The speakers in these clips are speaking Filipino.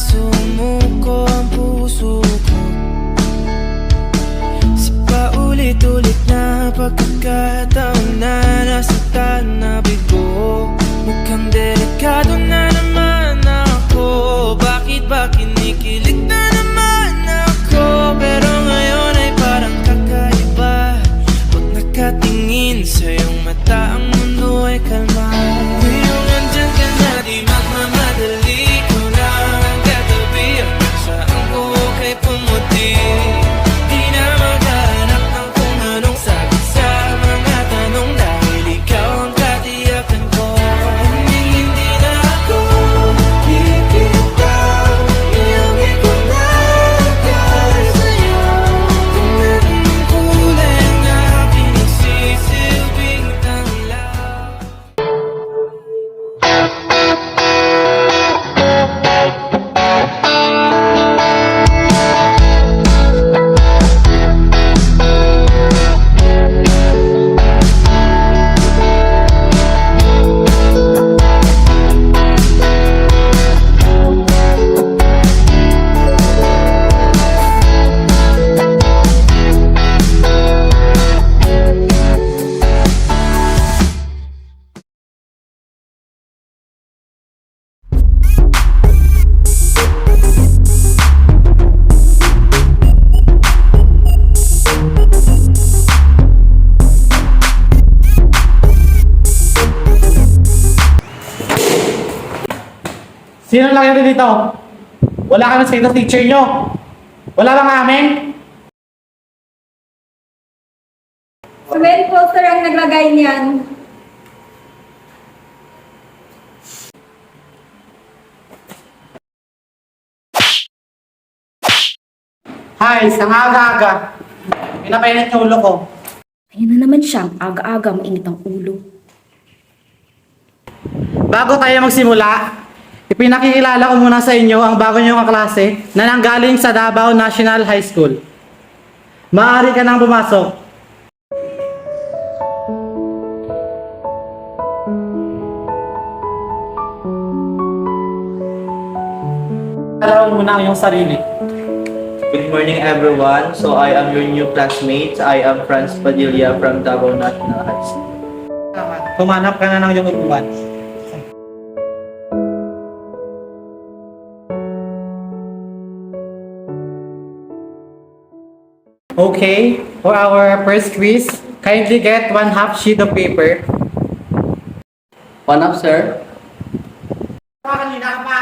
sumuko ang puso ko sa paulit-ulit na pagkakataon na nasaktan na bigo. Mukhang delikado na naman ako. Bakit ba kinikilig na naman ako? Pero ngayon ay parang kakaiba. Pag nakatingin sa iyong mata, ang mundo ay kalma. Ngayong andyan ka na, di magmamadali ko na ang katabi. Ang saan ko kay pumuti. Di na maghanap ng kung anong sagot sa mga tanong, dahil ikaw ang katiyakan ko. Hindi na ako bibitaw. Iyong ikot na agad sa'yo. Kung anong kulay ang aking nagsisilbing tanglaw. Sino lang yun dito? Wala ka na sa teacher nyo? Wala bang amin? Si Mary Poster ang naglagay niyan. Hi, ang aga-aga. Pinapainit yung ulo ko. Ayan na naman siya, aga-aga, mainit ang ulo. Bago tayo magsimula, ipinakikilala ko muna sa inyo ang bago niyong kaklase na nanggaling sa Davao National High School. Maaari ka nang pumasok. Alam mo muna ang iyong sarili. Good morning everyone. So I am your new classmates. I am Franz Padilla from Davao National High School. Humanap ka na ng iyong upuan. Okay, for our first quiz, kindly get 1/2 sheet of paper. One up, sir. Kanina ka pa.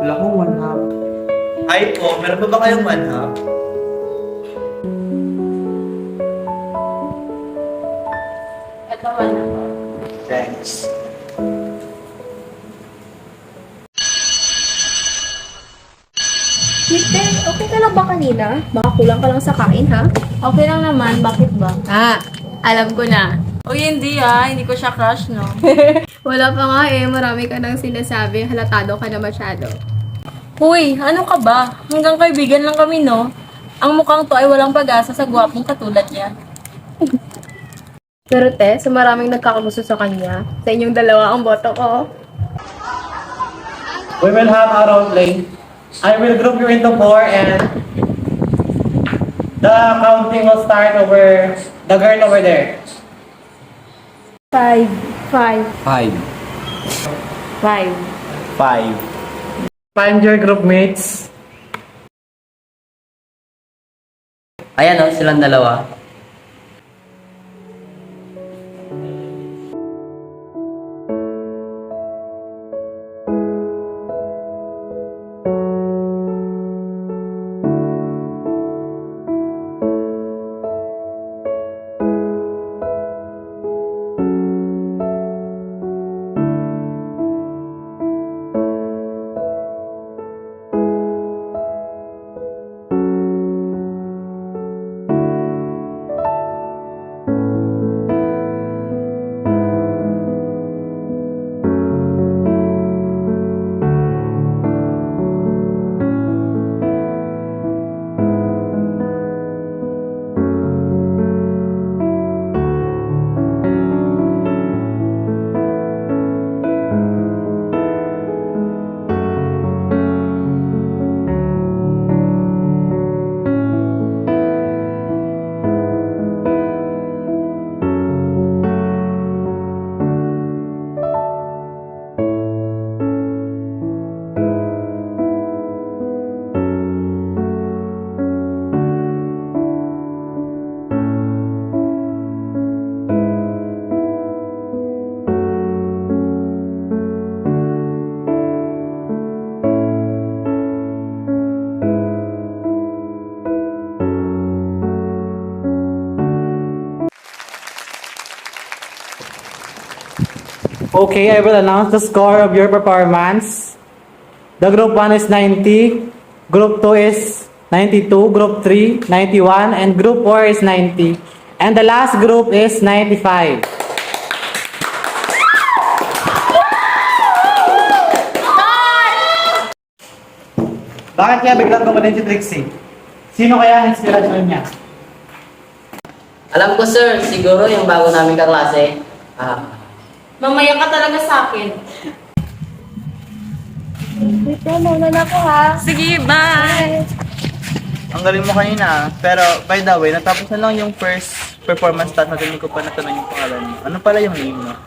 Wala ko one half. Hi po, meron pa ba kayong one half? Ito man. Thanks. Kristen, okay ka lang ba kanina? Baka kulang ka lang sa kain, ha? Okay lang naman, bakit ba? Alam ko na. Uy, hindi hindi ko siya crush, no? Wala pa nga eh, marami ka nang sinasabi, halatado ka na masyado. Uy, ano ka ba? Hanggang kaibigan lang kami, no? Ang mukhang to ay walang pag-asa sa gwapong katulad niya. Pero te, sa maraming nagkakagusto sa kanya, sa inyong dalawa ang boto ko. We will have our role play. I will group you into 4 and the counting will start over the girl over there. 5. 5. 5. 5. Find your group mates. Ayan o, silang dalawa. Okay, I will announce the score of your performance. The group 1 is 90, group 2 is 92, group 3, 91, and group 4 is 90. And the last group is 95. Bakit kaya biglang gumaling si Trixie? Sino kaya ang inspirasyon niya? Alam ko sir, siguro yung bago namin kaklase. Mamaya ka talaga sa akin. Muna na ako ha. Sige, bye! Ang galing mo kanina. Pero, by the way, natapos na lang yung first performance task natin. Hindi ko pa natanong yung pangalan mo. Ano pala yung name mo?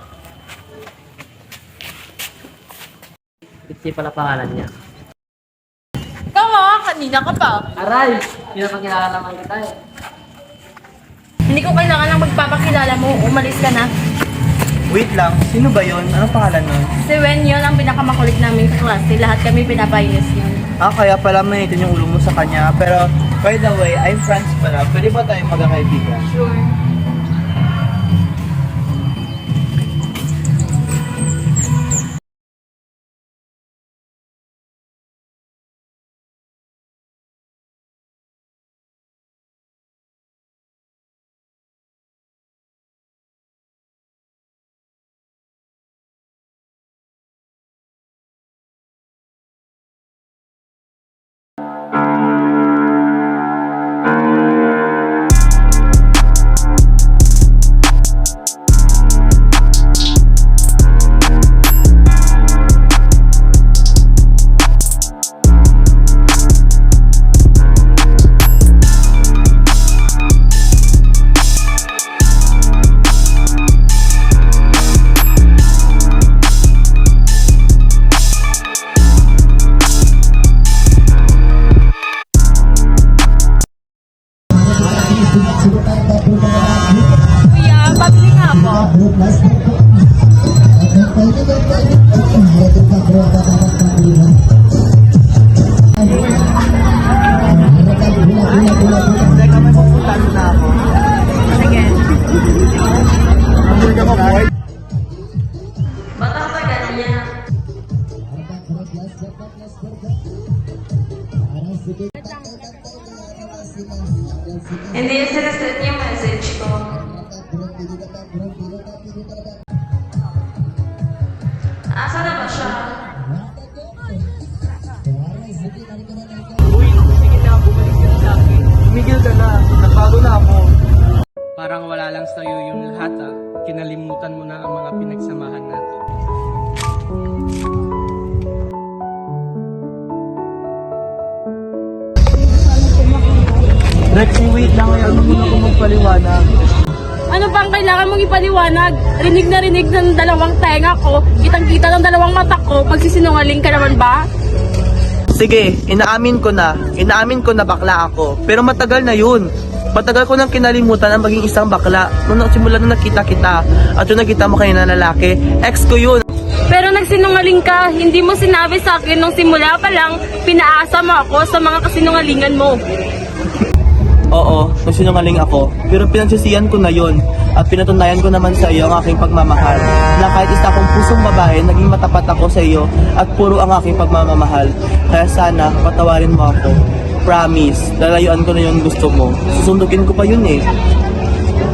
Trixie pala pangalan niya. Ikaw kanina ka pa. Aray! Pinapakilala naman kita eh. Hindi ko kailangan lang magpapakilala mo. Umalis ka na. Wait lang, sino ba yun? Anong pangalan nun? Si Wen yun ang pinakamakulit namin kaklase. Lahat kami pinapainis yun. Kaya pala manitin yung ulo mo sa kanya. Pero, by the way, I'm Franz pala. Pwede ba tayo magkakaibigan? Sure. Kuya, pabili nga ako. Teka, may pupuntahan na ako. Sige. Number ka mo, boy? Bata ka ganyan. Hindi yung sinaset yung message ko. Asa na ba siya? Uy, sige na, bumalik ka sa akin. Tumigil ka na, napalo na ako. Parang wala lang sa'yo yung lahat Kinalimutan mo na ang mga pinagsamahan natin. Rexy, wait lang. Ayaw mo na ako magpaliwanag. Ano bang kailangan mong ipaliwanag? Rinig na rinig ng dalawang tenga ko. Kitang-kita ng dalawang mata ko. Pagsisinungaling ka naman ba? Sige, inaamin ko na. Inaamin ko na bakla ako. Pero matagal na yun. Matagal ko nang kinalimutan ang maging isang bakla. Nung simula nung nakita kita at yung nakita mo kanina na lalaki, ex ko yun. Pero nagsinungaling ka. Hindi mo sinabi sa akin nung simula pa lang, pinaasa mo ako sa mga kasinungalingan mo. Oo, nung sinungaling ako. Pero pinagsisiyan ko na yon at pinatunayan ko naman sa iyo ang aking pagmamahal. Na kahit isa akong pusong babae, naging matapat ako sa iyo at puro ang aking pagmamahal. Kaya sana, patawarin mo ako. Promise, lalayuan ko na yung gusto mo. Susundugin ko pa yun eh.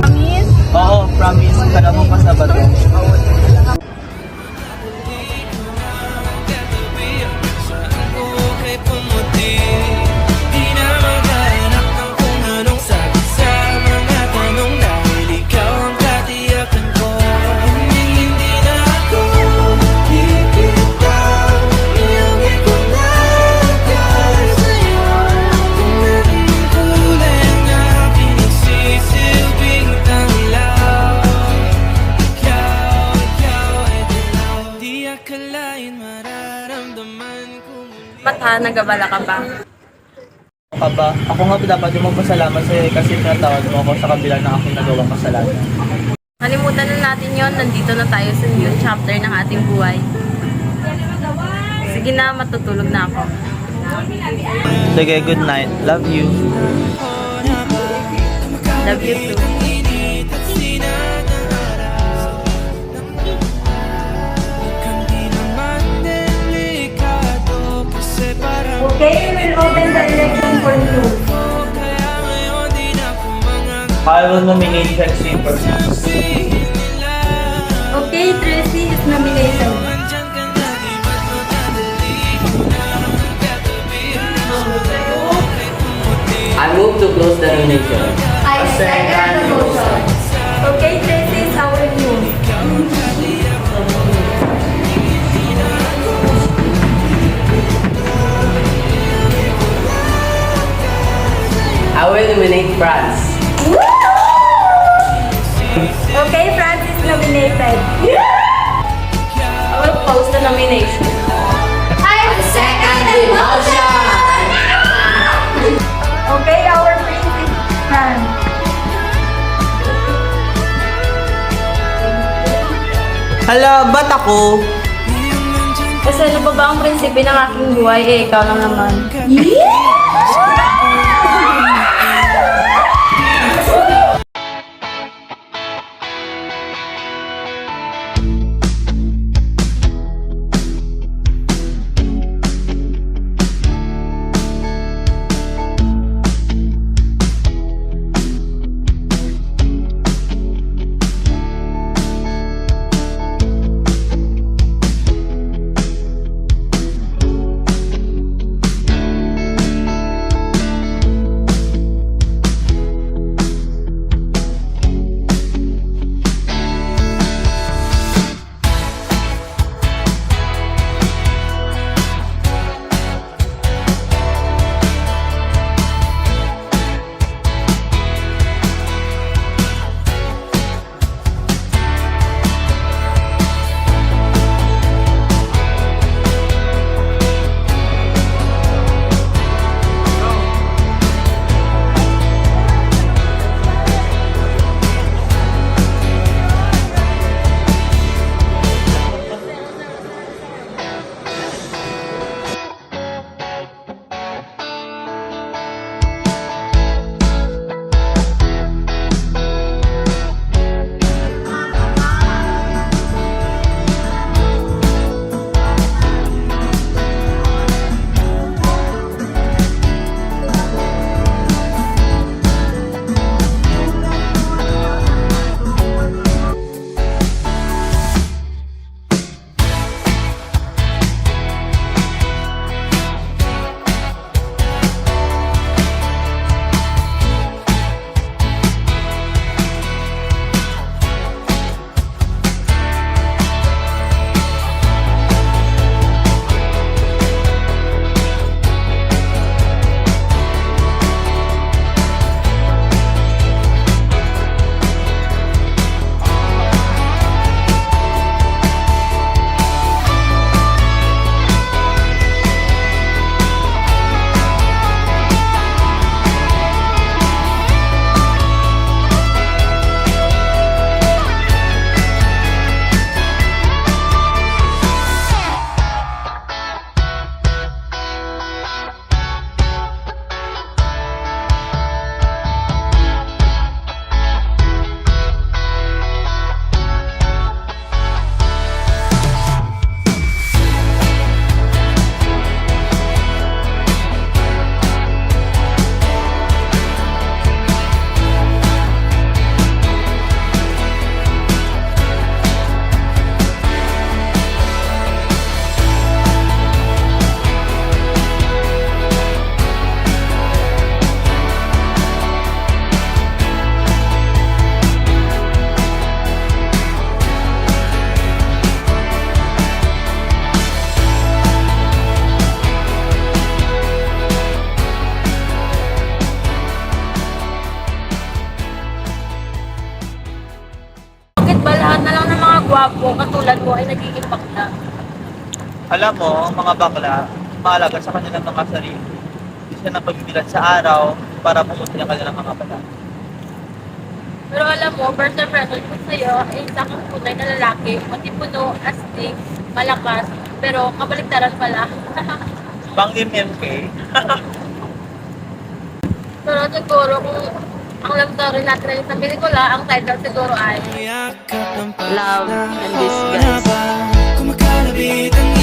Promise? Oo, promise. Kala mo pa sa bato. Mata, nagabala ka ba? Aba, ako nga dapat yung magpasalamat sa'yo kasi pinatawad mo ako sa kabila ng aking nagawang kasalanan. Kalimutan na natin yon. Nandito na tayo sa new chapter ng ating buhay. Sige na, matutulog na ako. Sige, good night. Love you. Love you too. Okay, we will open the election for you. Kaya ngayon di na kumangang I will nominate Tracy for Okay, Tracy is nominated. Andyan ka na, di ba't magdadali na katabi mo? I move to close the nomination. I second the motion. Okay, Tracy is our new. I will nominate France. Okay, Francis is nominated. I will post the nomination. I second the motion. Okay, our prince is Fran. Hala, ba't ako? Kasi ano pa ba ang prinsipe ng aking buhay? Eh, ikaw lang naman. gwapo katulad mo ay nagiging bakla. Alam mo, ang mga bakla, mahalaga sa kanilang mga sarili. Hindi sila napagbibilan sa araw para pumunti ang kanilang mga bata. Pero alam mo, first impression ko sa'yo ay isa kang tunay na lalaki, matipuno, astig, malakas, pero kabaligtaran pala. Banglim MK. Pero siguro kung ang love story natin ay sa pelikula, ang title siguro ay Yakap ng Love and panahon Disguise. habang kumakalabit ang